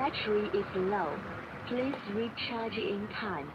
battery is low. Please recharge in time.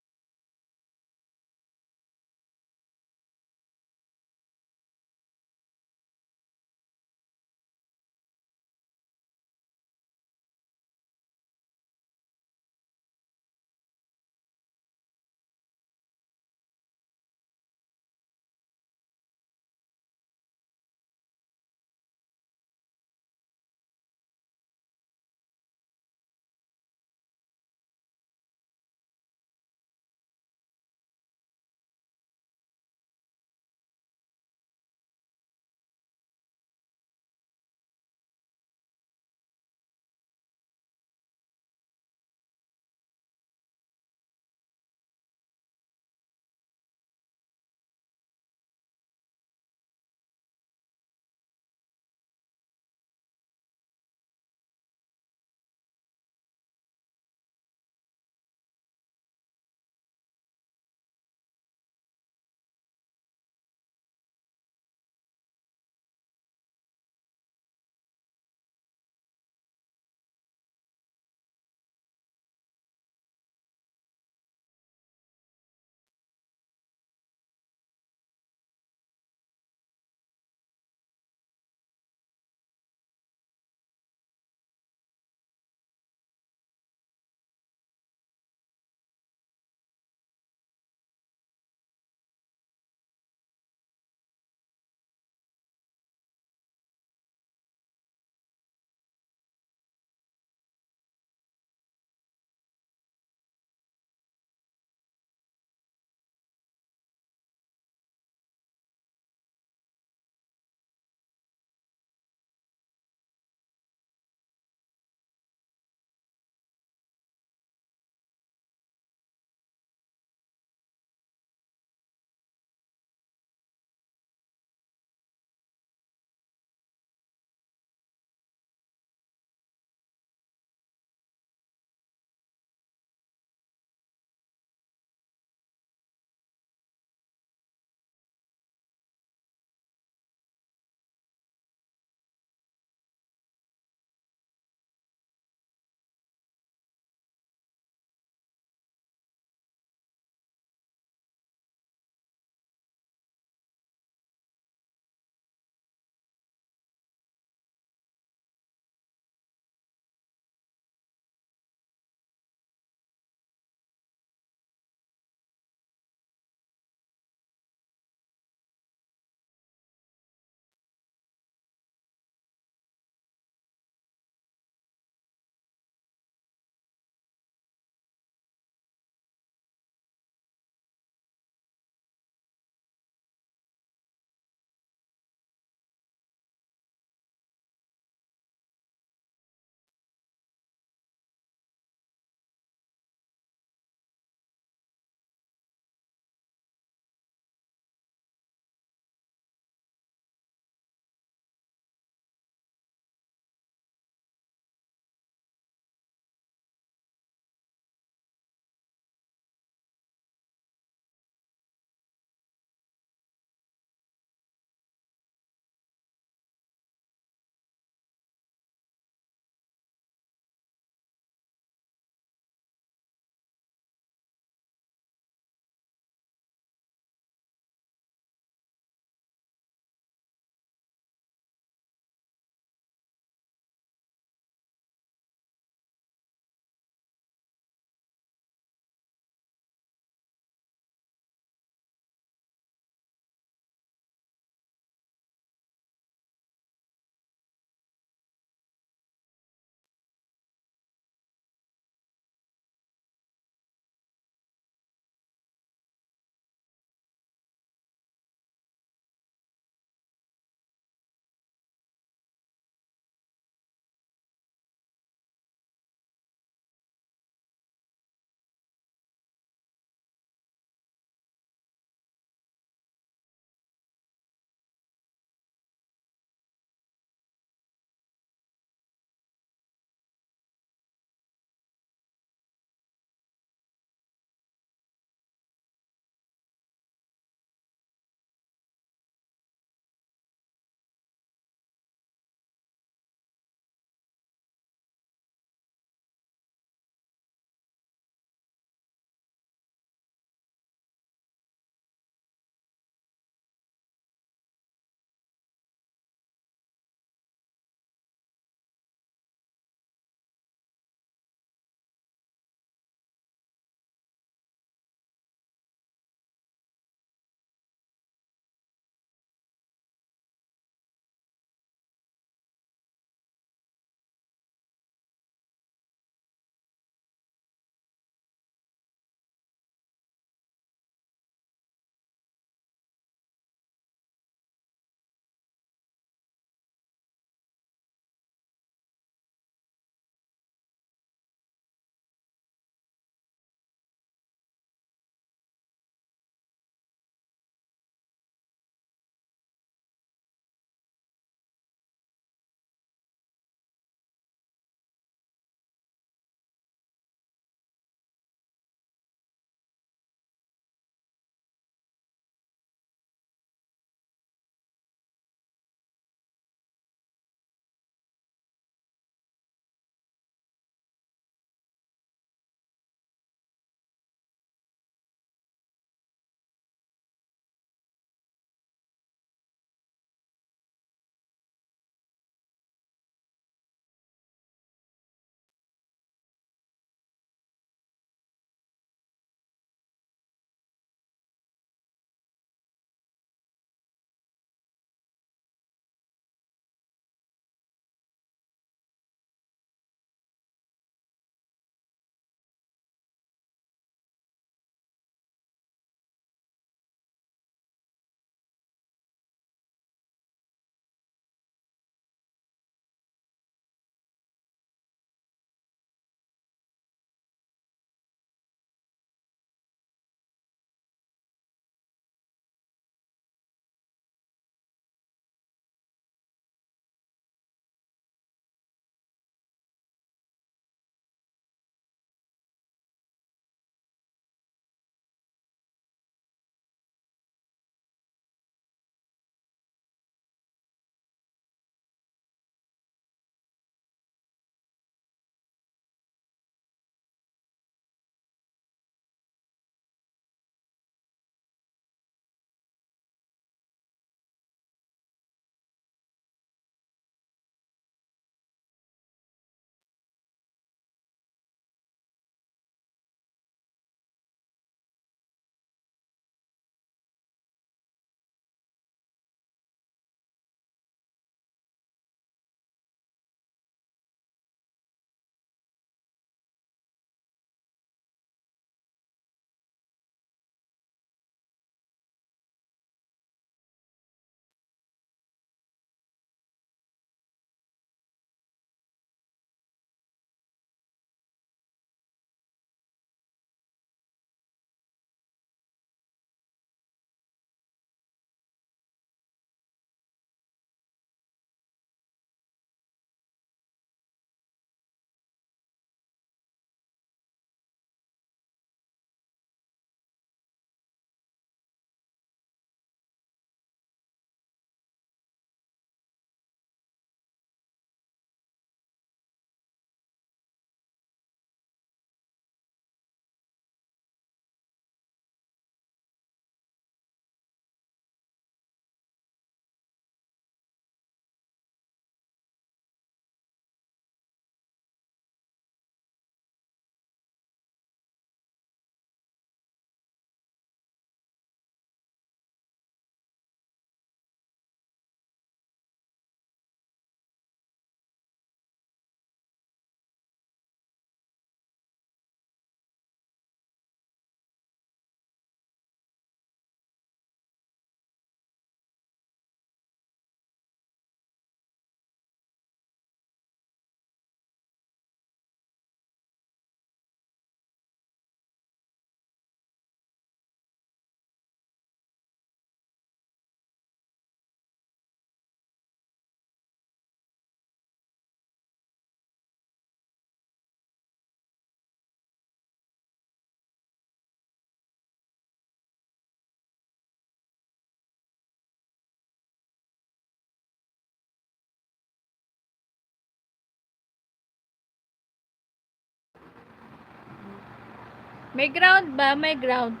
May ground ba? May ground.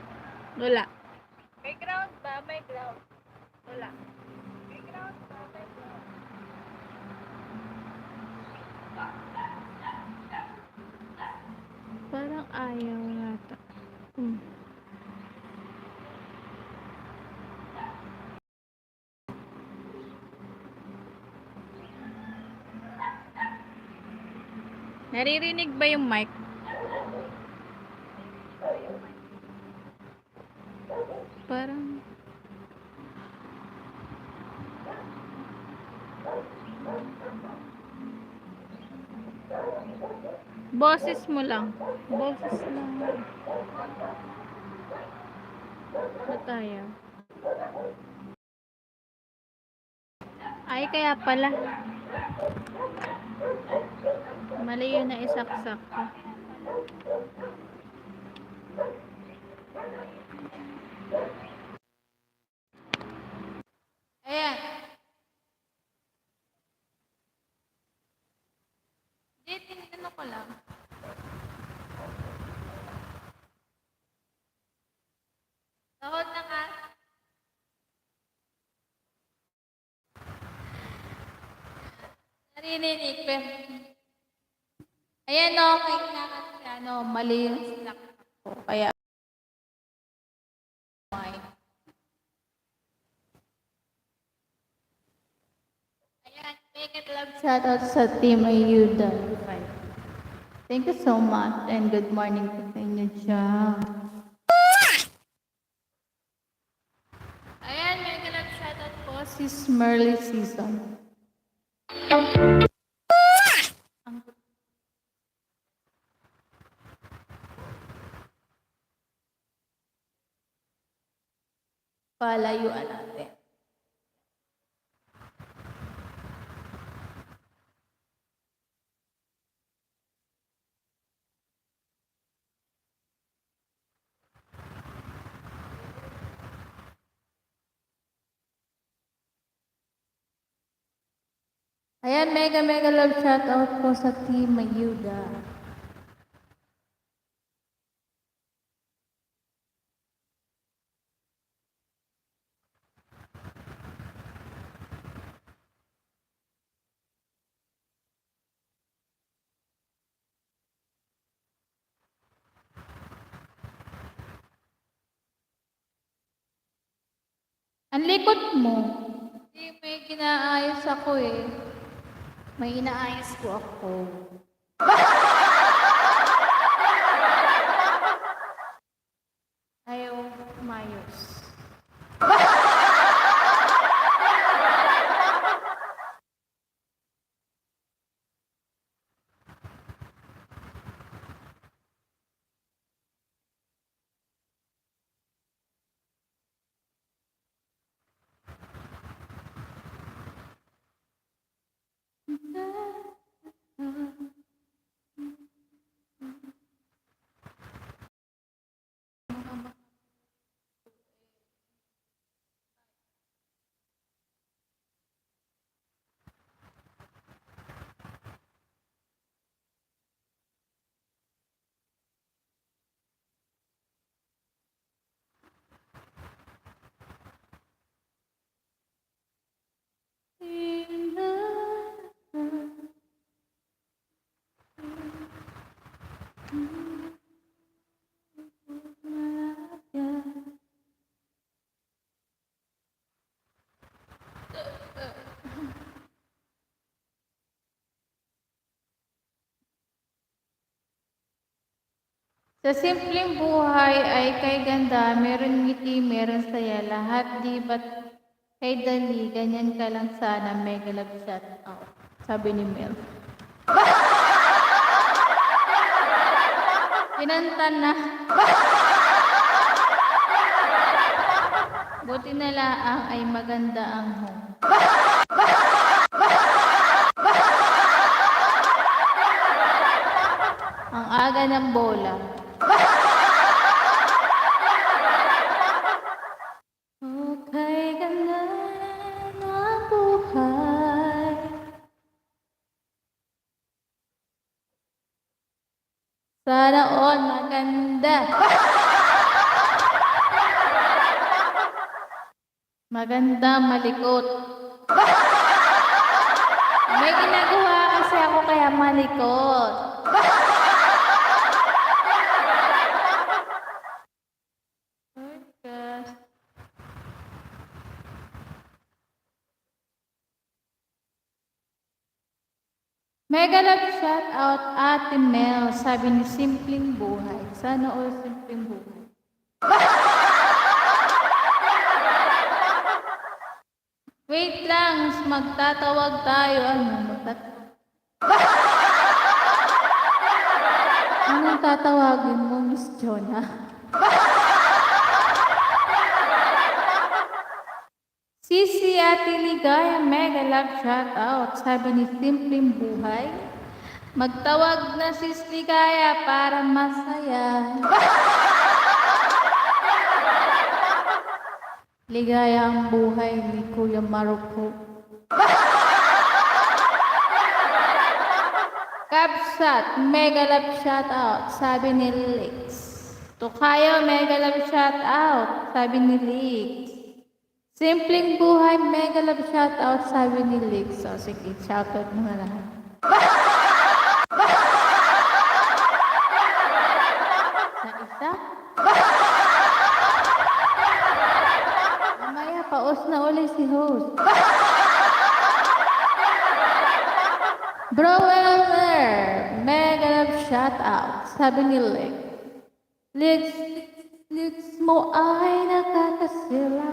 Wala. May ground ba? May ground. Wala. May ground ba? May ground. Parang ayaw yata. Naririnig ba yung mic? Parang boses mo lang. Boses lang. Ba't ayaw? Ay, kaya pala. Mali yun na isaksak ko. Ayan. Ano ko lang. Sahod na ka. Narinig pa. Ayan o, kay kasi mali yung snack ko. Kaya, ayan, make it love shoutout sa Team Ayuda. Thank you so much and good morning po sa inyo dyan. Ayan, make it love shoutout po si Smurly Season. Palayuan natin. Ayan, mega love shoutout po sa Team Ayuda. Ang likot mo. Hindi, may ginaayos ako eh. May inaayos ko ako. Ayaw mayos. Sa simpleng buhay ay kay ganda, meron ngiti, meron saya, lahat di ba't kay dali, ganyan ka lang sana, mega love shot out. Sabi ni Mel. Kinanta na. Buti na laang ay maganda ang home. Ang aga ng bola. Okay ganda ng buhay. Sana all maganda. Maganda malikot. May ginagawa kasi ako kaya malikot. Mega love shout out Ate Mel, sabi ni Simpleng Buhay. Sana all Simpleng Buhay. Wait lang, magtatawag tayo. Anong tatawagin mo, Miss Jonah? Sisi Ate Ligaya, mega love shout out, sabi ni Simpleng Buhay. Magtawag na sis Ligaya para masaya. Ligaya ang buhay ni Kuya Maroko. Kapsat, mega love shout out, sabi ni Lix. Tukayo, mega love shout out, sabi ni Lix. Simpleng Buhay, mega love shout out, sabi ni Lix. So, sige, shout out mo na lahat. Sa isa? Mamaya, paos na ulit si host. Bro Elmer, mega love shout out, sabi ni Lix. Lix mo ay nakakasila.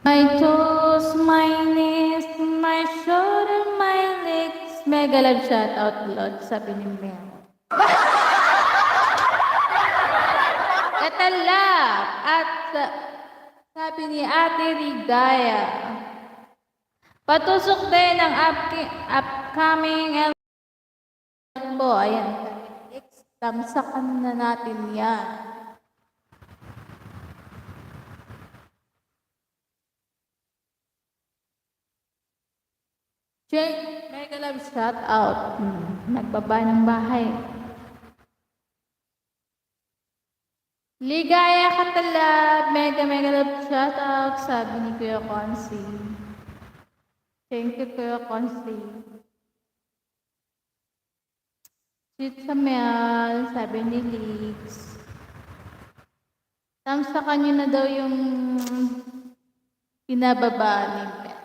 My toes, my knees, my shoulder, my legs. Mega love shout out, Lord, sabi ni Mel. Katalap at sabi ni Ate Ligaya. Patusok din ang upcoming po. Ayan. Tamsakan na natin yan. Jake, mega love shout out. Nagbaba ng bahay. Ligaya Katalab, mega love shout out, sabi ni Kuya Consi. Thank you, Kuya Consi. Sweet Samuel, sabi ni Lix. Tamsakan nyo na daw yung pinababa ni Mel.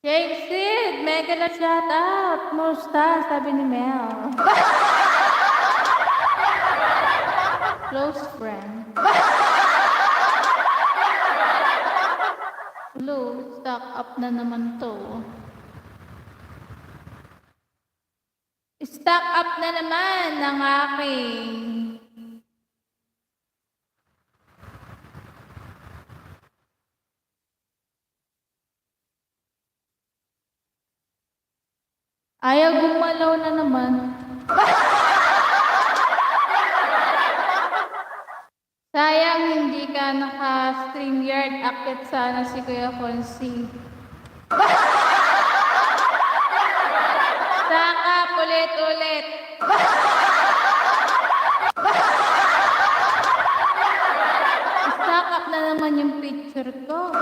Jake Sid, mega love shout out. Musta, sabi ni Mel. Close friend. Hello, stock up na naman to. Stock up na naman ng aking ayaw gumalaw na naman. Sayang hindi ka naka-StreamYard. Akit sana si Kuya Consi. Saka ulit-ulit. Stack up na naman yung picture ko.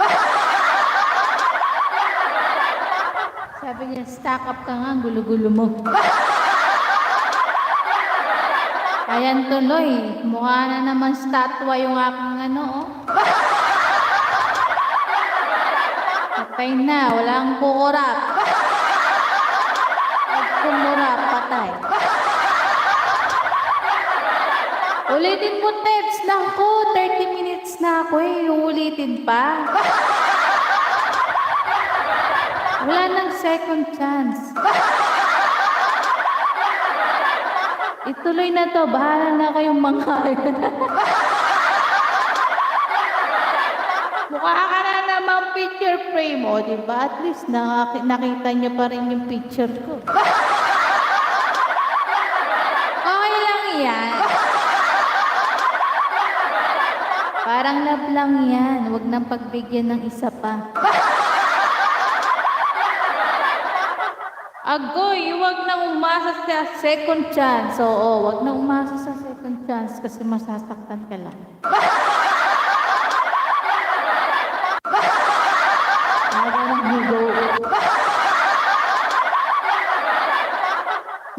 Sabi niya, stack up ka nga, gulo-gulo mo. Ayan tuloy, mukha na naman statwa yung aking oh. Patay na, walang kukurap. Pag kumurap, patay. Ulitin mo, Tebs, naku, 30 minutes na ako yung ulitin pa. Wala nang second chance. Ituloy na to, bahala na kayong mga mukha ka na namang picture frame, o diba? At least nakita niyo pa rin yung picture ko. Okay lang yan. Parang love lang yan. Huwag nang pagbigyan ng isa pa. Agoy, huwag nang umasa sa second chance. Oo, huwag nang umasa sa second chance kasi masasaktan ka lang.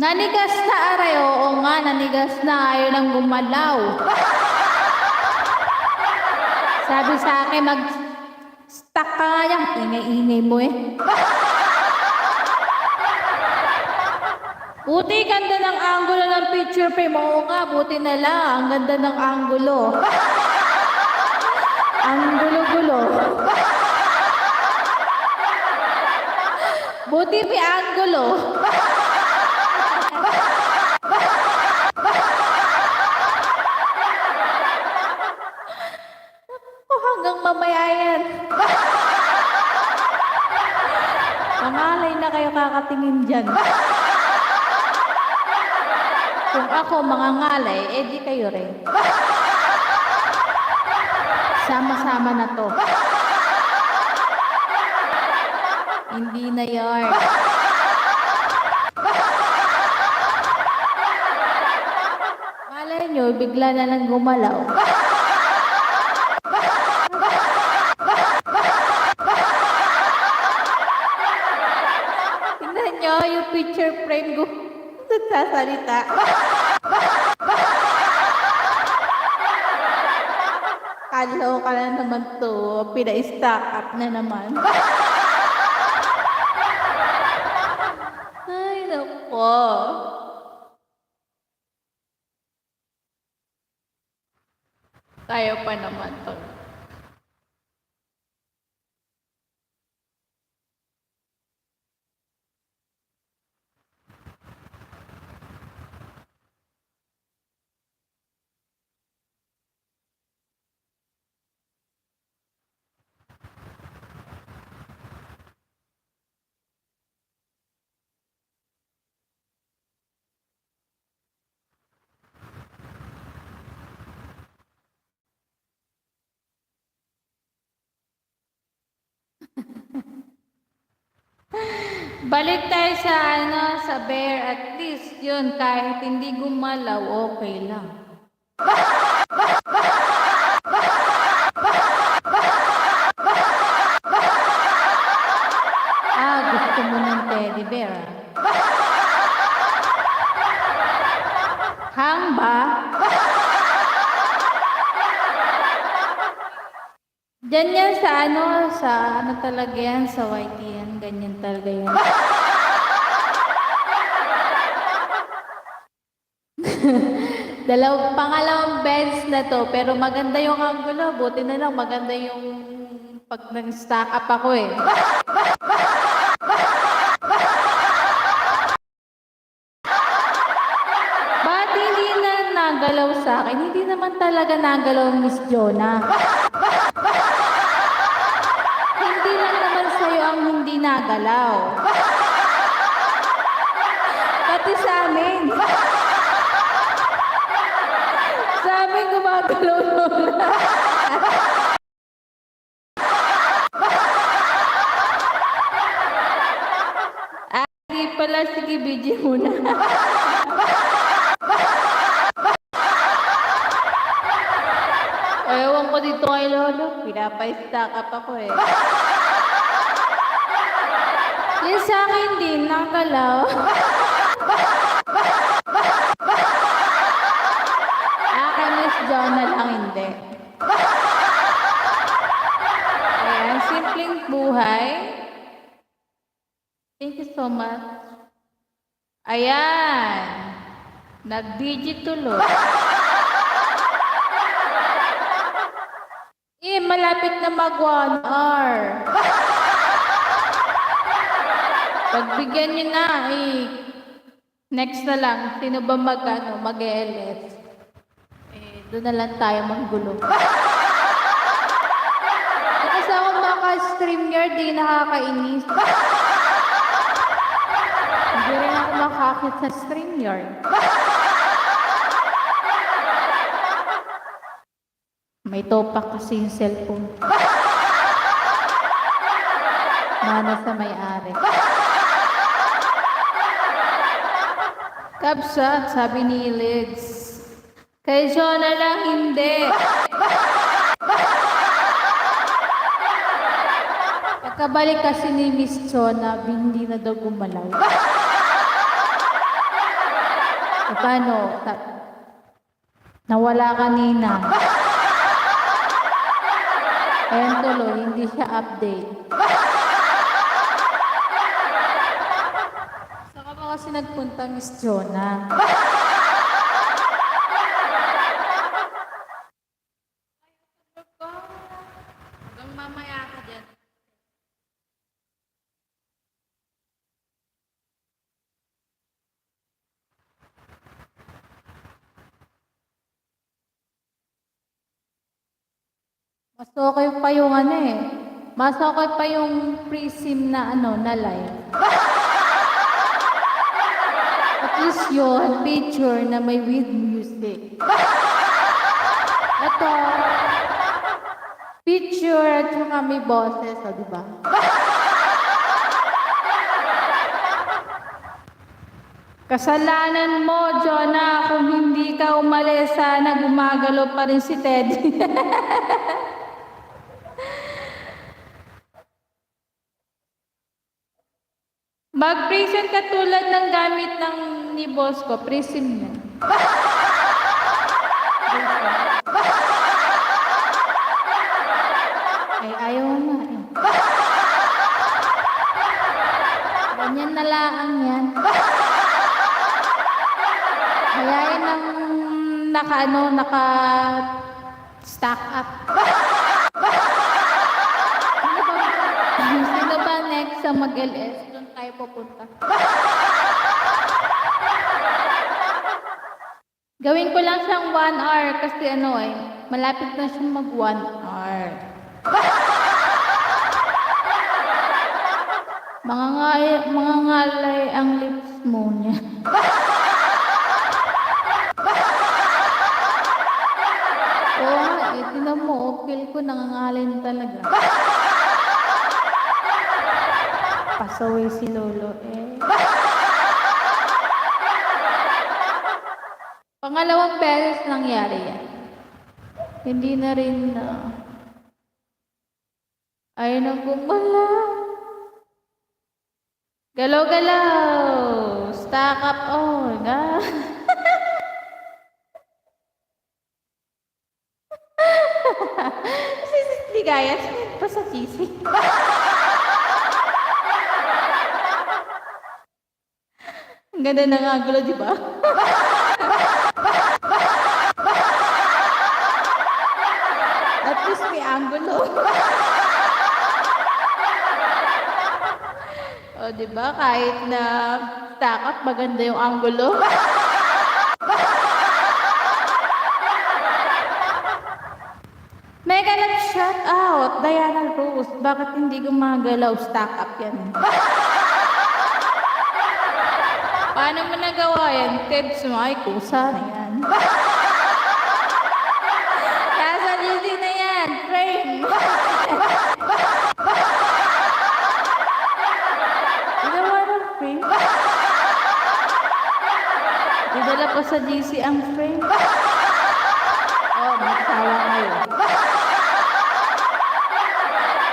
Nanigas na aray, oo nga, nanigas na, ayaw nang gumalaw. Sabi sa akin, mag-stuck ka nga yan, ingay-ingay mo eh. Buti, ganda ng angulo ng picture frame. Oo nga, buti na lang, ang ganda ng angulo. Ang gulo-gulo. Buti may angulo. Hanggang mamaya yan. Mangalay na kayo kakatingin dyan. Kung ako mangangalay, edi kayo rin. Sama-sama na to. Hindi na yun. Malay nyo, bigla na lang gumalaw. Tingnan nyo, yung picture frame ko nagsasalita. Kaloka na naman to. Pina-stack up na naman. Ay, naku. Tayo pa naman to. Balik tayo sa bear. At least yun, kahit hindi gumalaw, okay lang. Gusto mo ng teddy bear, Hang ba? Diyan yan sa ano talaga yan, sa white yan, ganyan talaga yan. Pangalawang bench na to, pero maganda yung angulo, buti na lang maganda yung pag nag-stack up ako eh. Ba't hindi na nagalaw sa akin? Hindi naman talaga nagalaw Miss Jonah. Hindi lang naman sa'yo ang hindi nagalaw. Pati sa amin. Sa amin gumagalaw na. Hindi pala, sige, video muna. Ewan ko dito kay Lolo, pinapa-stack up ako eh. Yung sa akin din, nakalaw. Kay Miss Jonah lang hindi. Ayan, simpleng buhay. Thank you so much. Ayan, nag-video tuloy. Malapit na mag 1 hour. Pagbigyan nyo na, next na lang, sino ba mag-LS? Doon na lang tayo manggulo. Kasi ako maka-stream yard, di nakakainis. Hindi rin ako makakit sa stream yard. May topak kasi yung cellphone. Mana sa may-ari. Kapsat, sabi ni Lids. Kay Jonah lang hindi. Pagkabalik kasi ni Miss Jonah, hindi na daw gumalaw. Paano? Nawala kanina. Ayan tuloy, hindi siya update. Saka ba kasi nagpunta Miss Jonah? Hanggang mamaya ka dyan. Mas okay pa yung Mas okay pa yung pre-sim na na live. At least yun, picture na may with music. Ito, picture at saka may boses, diba? Kasalanan mo, Jonah, kung hindi ka umalis, sana gumagalo pa rin si Teddy. Mag-present ka tulad ng gamit ng ni boss ko, present yan. Ay, ayaw na eh. Ganyan na lang yan. Hayain ng naka-stack up. Sino ba next sa mag-LS? Doon tayo pupunta. Gawin ko lang siyang 1 hour kasi malapit na siyang mag 1 hour. Mga ngalay ang lips mo niya. Oo, tinan mo, feel ko nangangalay na talaga. Pasaway si Lolo Pangalawang beses nangyari yan. Hindi na rin ay nagumala. Galaw-galaw. Stack up on. Ligaya, pa sa cheesy. Ang ganda ng angulo, di ba? At least may angulo. O, di ba? Kahit na stack up, maganda yung angulo. Mega love shout out, Diana Rose. Bakit hindi gumagalaw? Stack up yan. Paano mo nagawa yan? Tips mo, ay kusa na yan. Nasa GC na yan, frame. Ginawa ng frame. Didala pa sa GC ang frame. Oh, magsawa kayo.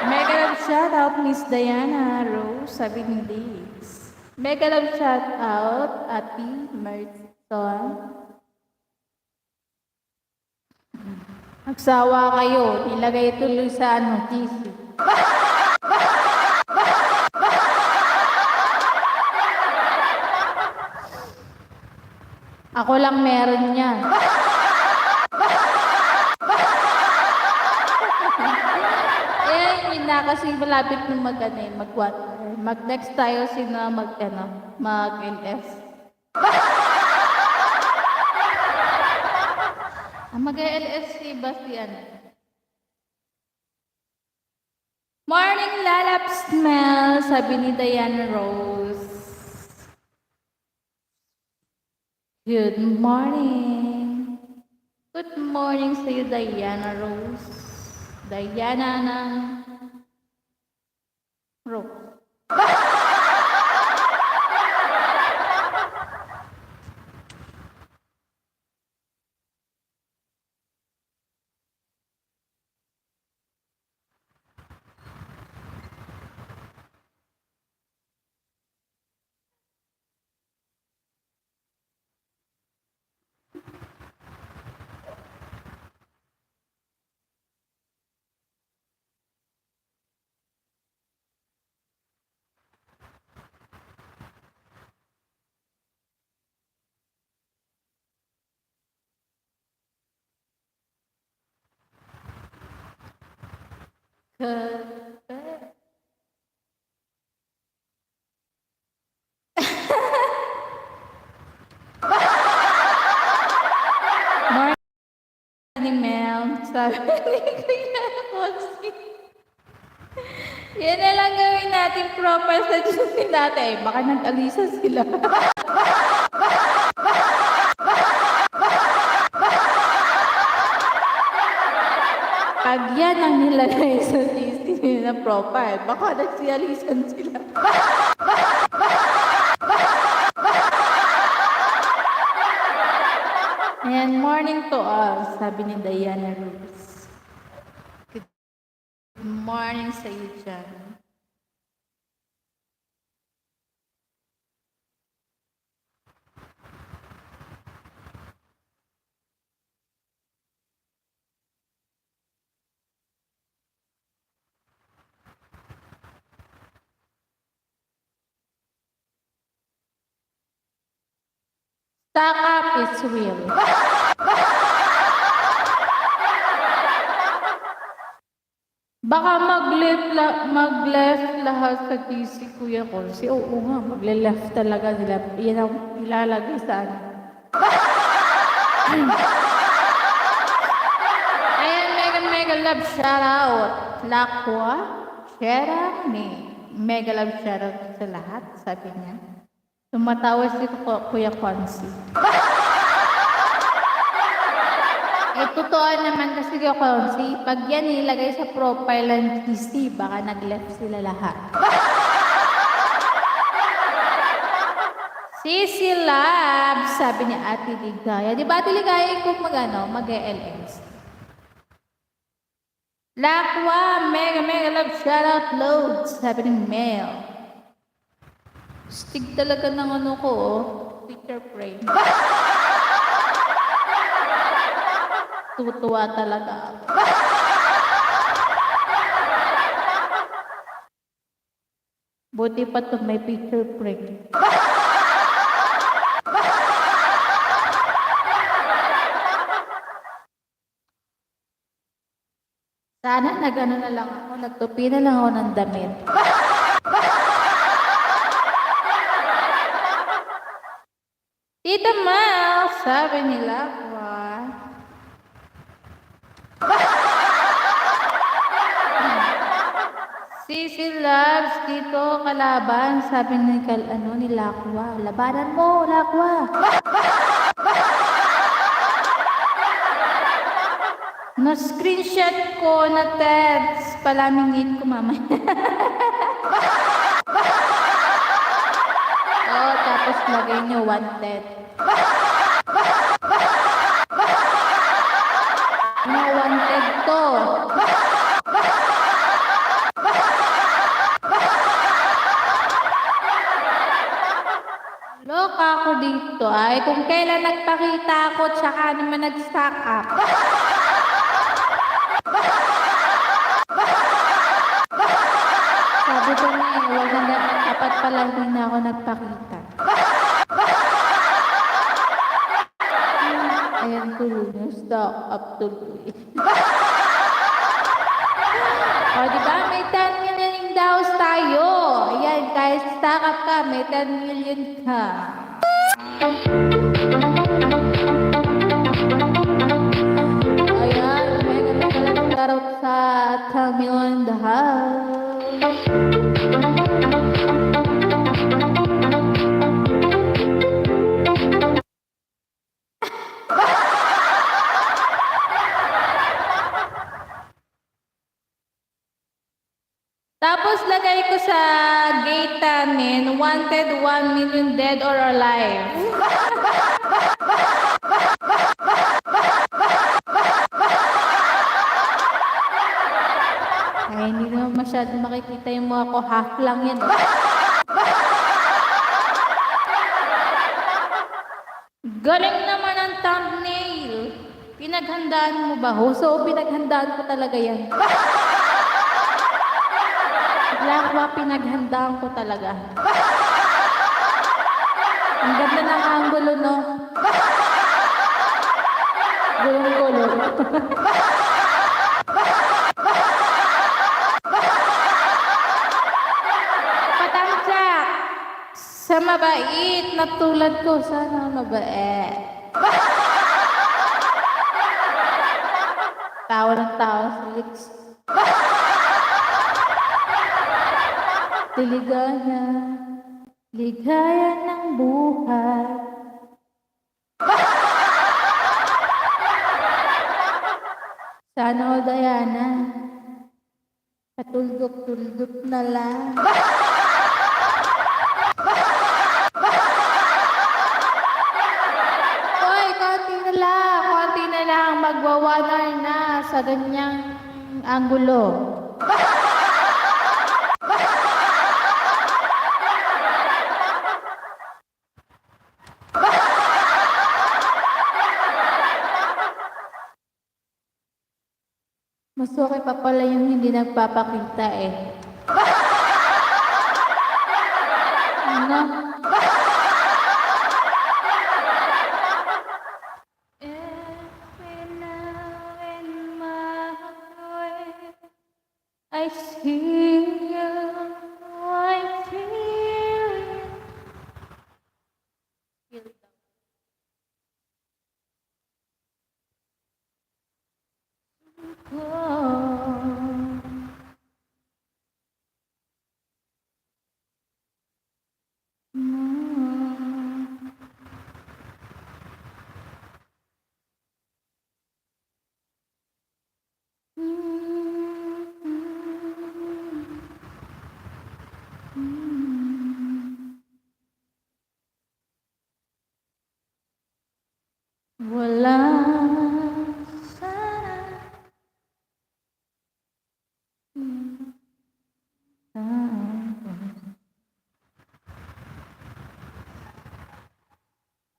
Mega love shout out, Miss Diana Rose, sabi ni Liz. Mega love shout out, Ati Merton. Magsawa kayo, nilagay tuloy sa GC. Ako lang meron yan. Kasi malapit na mag-next tayo mag-LS. Mag-LS si Bastian. Morning lalap smell, sabi ni Diana Rose. Good morning. Good morning. morning sa'yo, Diana Rose. Diana ng Rose. Morning, Mel. Sabi ni Kuya Foxy. Yan na lang gawin natin profile sa GC natin. Baka nag-alisa sila. Pag yan ang nilagay sa GC na profile, baka nagsialisan sila. Ayan, morning to all, sabi ni Diana Rose. Good morning sa iyo dyan. Stock up is real. Baka mag-left lahat sa GC Kuya Corsi. Oo nga, magle-left talaga nila. Yan ang ilalagay sa ano. Ayan, mega love shoutout. Lakwa, share me. Mega love shoutout sa lahat, sabi niya. Tumatawa si Kuya Corsi. Totoo naman kasi Kuya Corsi, pag yan nilagay sa profile ng GC, baka nag-left sila lahat. Sisi Lab, sabi ni Ate Ligaya. Di ba Ate Ligaya kung mag-LS? Lakwa, mega love, shoutout loads, sabi ni Mel. Stig talaga ng ano ko, picture frame. Tutuwa talaga ako. Buti pa ito may picture frame. Sana nag-ano na lang ako, nagtupi na lang ako ng damit. Tita Mal, sabi nila, Sisi Loves, dito kalaban, sabi ni Lakwa. Labanan mo, Lakwa. Na-screenshot ko na text, palamingin ko mamaya. Tapos lagay nyo wanted. Wanted to. Loka ako dito ay kung kailan nagpakita ako tsaka naman nag-stack up. Sabi ko na huwag na dapat pala hindi na ako nagpakita. Ayan tuloy na, stock up tuloy. O diba, may 10 million daws tayo. Ayan, guys, stock up ka, may 10 million ka. Ayan, may nagkalang tarot sa 10 million daws. Tapos lagay ko sa gate namin, wanted 1 million dead or alive. Ay, hindi naman masyadong makikita yung mukha ko. Half lang yan. Galing naman ang thumbnail. Pinaghandaan mo ba? So, pinaghandaan ko talaga yan. Lakwa, pinaghandaan ko talaga. Ang ganda ng angulo, no? Gulong-gulo. Patangsak! Sa mabait na tulad ko, sana mabait. Tawa ng tawa sa lips. Ligaya, ligaya ng buhay. Sana all, Diana, patuldok-tuldok na lang. Hoy, konti na lang, magwawanar na sa ganyang anggulo. Mas okay pa pala yung hindi nagpapakita eh. Ano? Every now and my way, I see you, I feel you. Wala sana.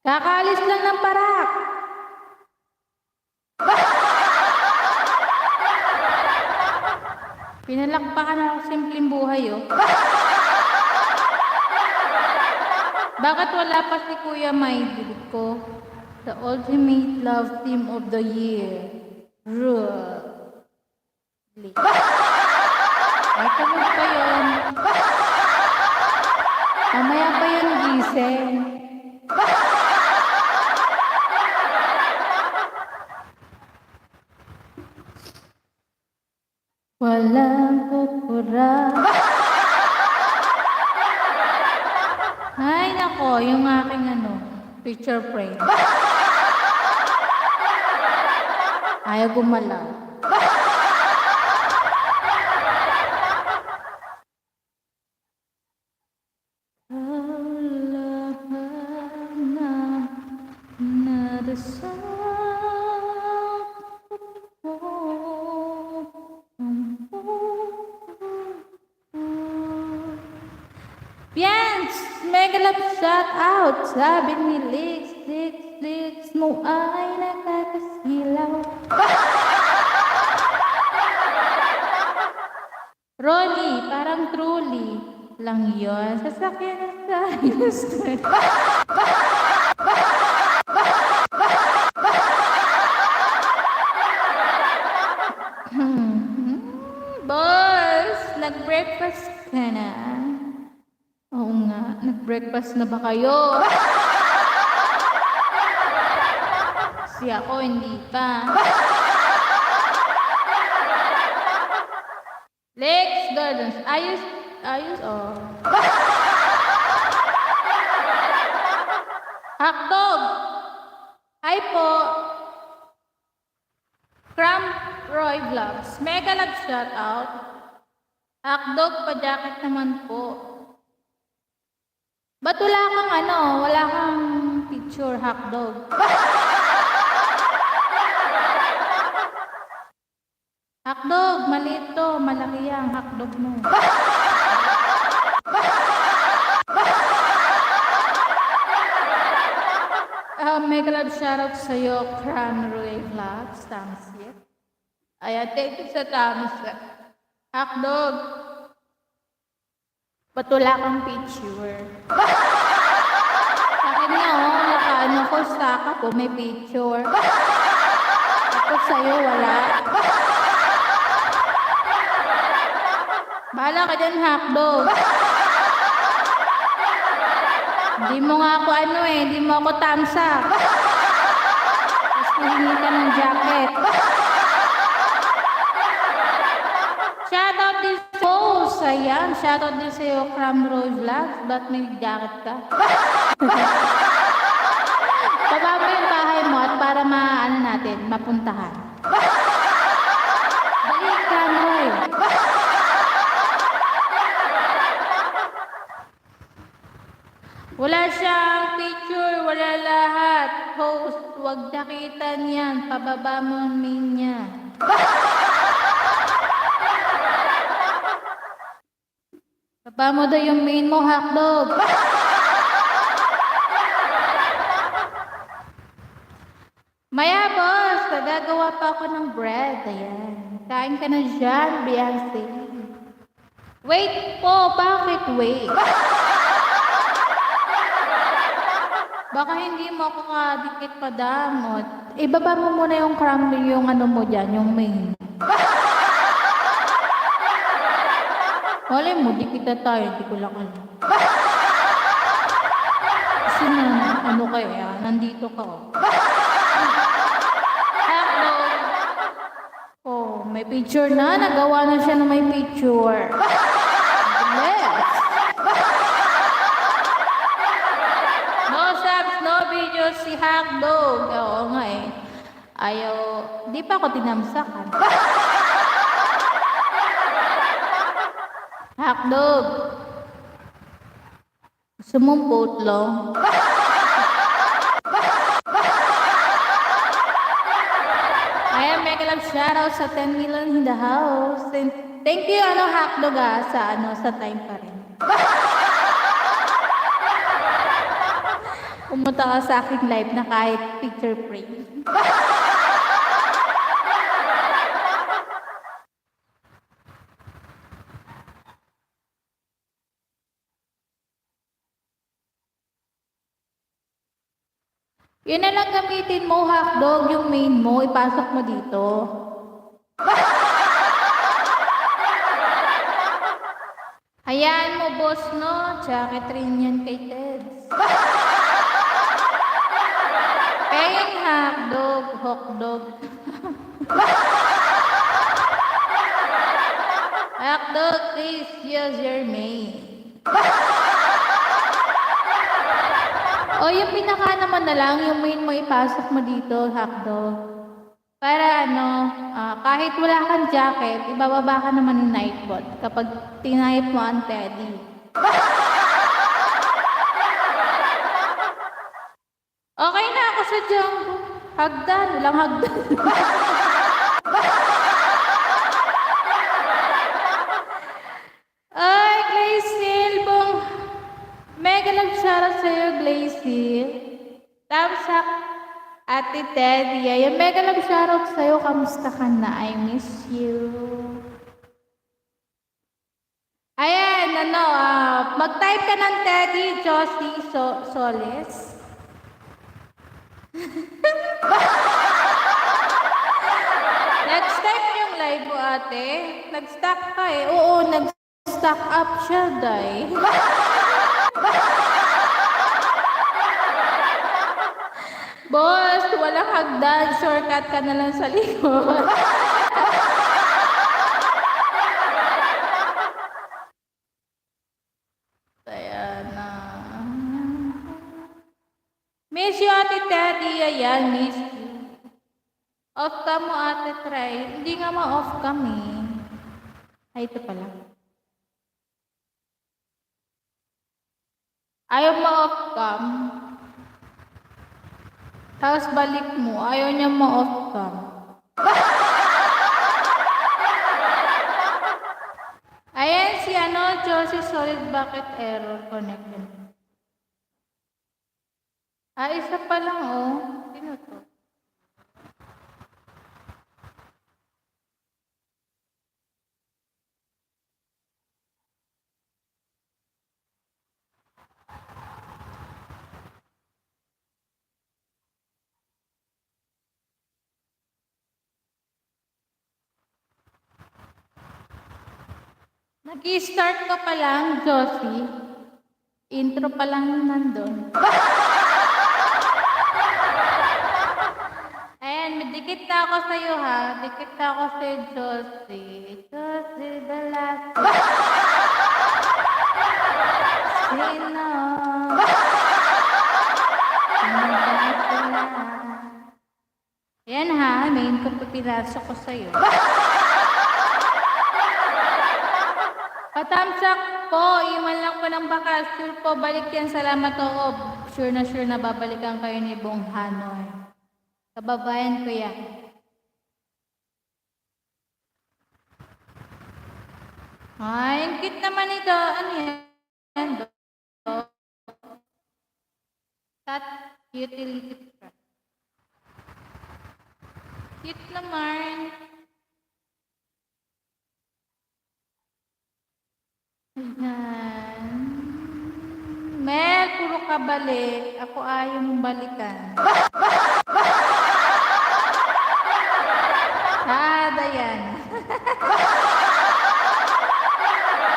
Kakaalis lang ng parak. Pinalakpakan ako simpleng buhay, oh. Bakit wala pa si Kuya Maidil ko? The ultimate love team of the year. Really? Ay, kamag pa yun. Mamaya pa yun gising. Walang kukura. Ay, nako, yung aking picture frame. Ayaw gumalaw. Pians! Mega love shout out! Sabi ni Lix mo ay nakakasilaw. Rolly, parang truly lang yun. Sasakyan na sa Houston. Boss, nag-breakfast ka na? Oo nga, nag-breakfast na ba kayo? Si ako, hindi pa. Lex Gardens, ayos, oh. Hotdog! Hi po! Cram Roy Vlogs, mega love shout out. Hotdog, pa-jacket naman po. Ba't wala kang picture hotdog? Hotdog, maliit to, malaki yan, hotdog mo. Mega love shoutout sa'yo, Crown Roy Vlogs, thumbs up. Ayan, thank you sa thumbs up. Hotdog, ba't wala kang picture? Sa akin nga, nakaano ko, staka ko, may picture. Tapos sa'yo, wala. Bahala ka dyan, hotdog. Hindi mo nga ako hindi mo ako thumbs up. Tapos hihingi ka ng jacket. Shoutout din sa post. Ayan, shoutout din sa iyo, Cram Roy Vlogs. Ba't may jacket ka? Baba mo yung bahay mo at para mapuntahan. Dali, Cram Roy. Wala siyang picture, wala lahat. Host, huwag dikitan yan. Pababa mo ang main niya. Baba mo daw yung main mo, hotdog. Maya, boss, nagagawa pa ako ng bread. Ayan. Kain ka na dyan, Beyonce. Wait po, bakit wait? Baka hindi mo ako kadikit pa damot. Ibaba mo muna yung crumble, yung mo dyan, yung main. Wala mo, dikit na tayo, hindi ko lang alam. Kasi kaya, nandito ka Hotdog. Oh, may picture na, nagawa na siya na may picture. Video si hotdog. Oo nga Ayaw, di pa ako tinamsakan. Hotdog. Gusto mong putlong? Ayan, mega love shoutout sa 10 million in the house. And thank you, hotdog sa time pa rin. Pumunta ka sa aking live na kahit picture frame. Yun na lang gamitin mo, hotdog, yung main mo, ipasok mo dito. Hayaan mo, boss, no? Jacket rin yan kay Teds. Paying hotdog. Hotdog, please use your main. O yung pinaka naman na lang, yung main mo ipasok mo dito, hotdog. Para kahit wala kang jacket, ibababa ka naman yung nightbot kapag tinayip mo ang teddy. Okay na ako sa Django. Hagdan, walang hagdan. Ay, Glazil, mega love shoutout sa'yo, Glazil. Thumbs up, Ate Teddy. Ay, mega love shoutout sa'yo. Kamusta ka na? I miss you. Ayan, mag-type ka ng Teddy, Josie Soles. Nag-stack yung live mo, ate. Nag-stack ka Oo, nag-stack up siya, day. Boss, walang hagdan. Shortcut ka na lang sa likod. Ayan na. Miss you, Ate Teddy. Ayan, miss you. Off ka mo, Ate Try. Hindi nga ma-off kami. Ay, ito pala. Ayaw ma-off cam. Tapos balik mo, ayaw niya ma-off cam. Ayan si Josie Solid, bakit error connected? Isa pa lang Sino to? Nag-i-start ka pa lang, Josie. Intro pa lang nandun. Ayan, medikit na ako sa'yo ha. Dikit na ako sa'yo, Josie. Josie, the last sino? Ayan ha, main ko pinasok ko sa'yo. Patamsak po, iwan lang po ng bakas. Sure po, balik yan. Salamat ako. Sure na babalikan kayo ni Bong Hanoy. Kababayan ko yan. Ay, ang cute naman ito. Ano yan? Cat utility truck. Cute naman. Ayan. Mel, puro ka balik. Ako ayaw mong balikan. Dayan.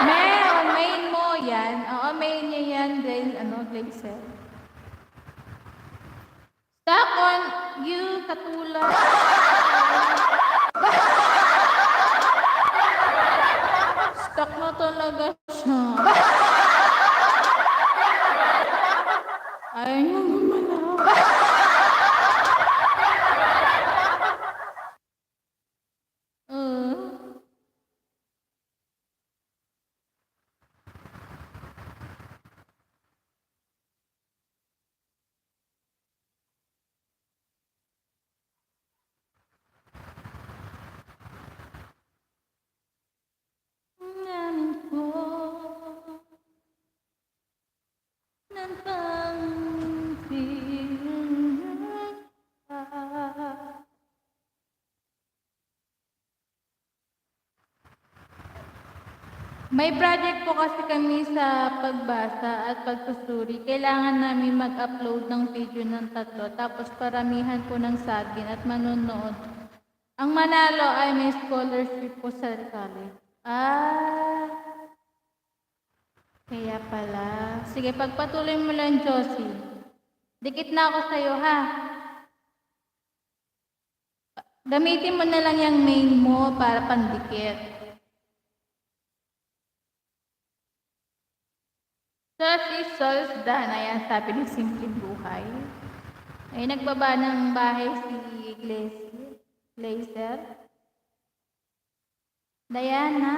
Mel, main mo yan. Oo, main niya yan. Glazer. Stuck on you, katulad. Stuck na talaga siya. Ayaw niya gumalaw. May project po kasi kami sa pagbasa at pagsusuri. Kailangan namin mag-upload ng video ng 3, tapos paramihan po ng sagin at manonood. Ang manalo ay may scholarship po sa college. Kaya pala. Sige, pagpatuloy mo lang, Josie. Dikit na ako sa'yo, ha? Gamitin mo na lang yung main mo para pandikit. Josie isdaan. Ayan, sabi ng simpleng buhay. Ay, nagbaba ng bahay si Glazer. Diana,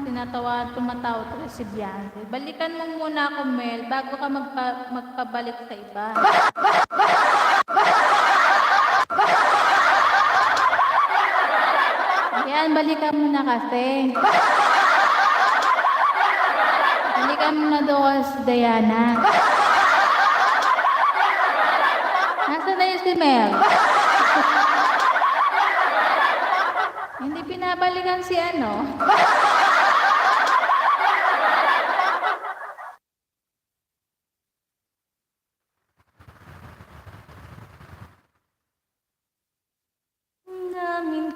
tumatawa to si Beyonce. Balikan mo muna ako, Mel, bago ka magpabalik sa iba. Ayan, balikan mo na kasi. Balikan mo na doon si Diana. Nasaan na yun si Mel? Hindi pinabalikan si namin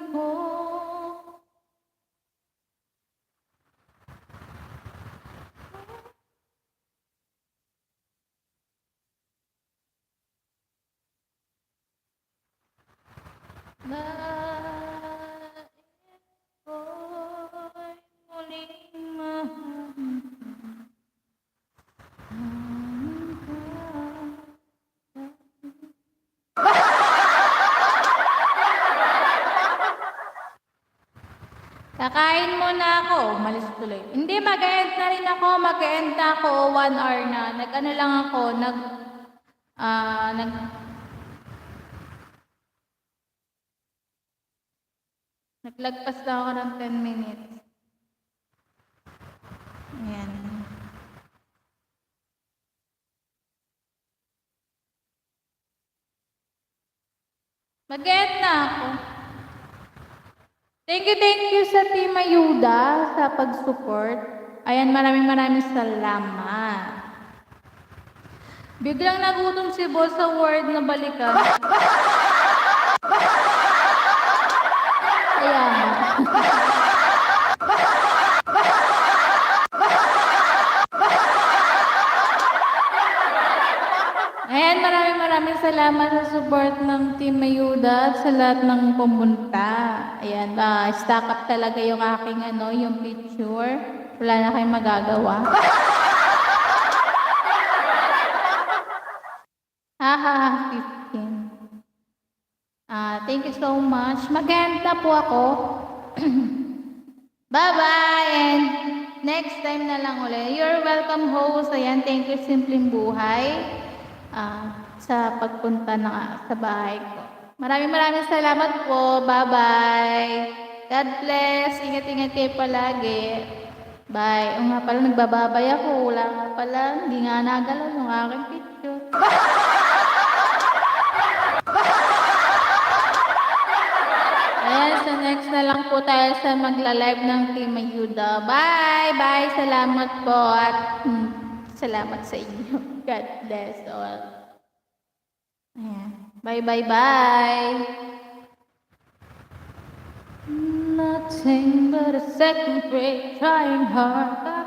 ko. Kakain muna ako. Umalis abalos tuloy. Hindi, mag-end na rin ako. Mag-end na ako. 1 hour na. Nag-ano lang ako. Naglagpas lang ako ng 10 minutes. Ayan. Mag-end na ako. Thank you sa Team Ayuda sa pag-support. Ayan, maraming salamat. Biglang nagutom si boss sa word na balikan. Ayan. Ayan, maraming salamat sa support ng Team Ayuda at sa lahat ng pumunta. Ayan, stack up talaga yung aking yung picture. Wala na kayong magagawa. Haha, 15. Thank you so much. Mag-end na po ako. Bye-bye and next time na lang ulit. You're welcome host. Ayan, thank you Simpleng Buhay sa pagpunta sa bahay ko. Maraming salamat po. Bye-bye. God bless. Ingat-ingat kayo palagi. Bye. O nga pala, nagbababay ako. Wala nga pala. Hindi nga nagalaw yung aking picture. Ayan, so next na lang po tayo sa magla-live ng Team Ayuda. Bye! Bye! Salamat po at salamat sa inyo. God bless all. Ayan. Bye! Nothing but a second break, trying hard.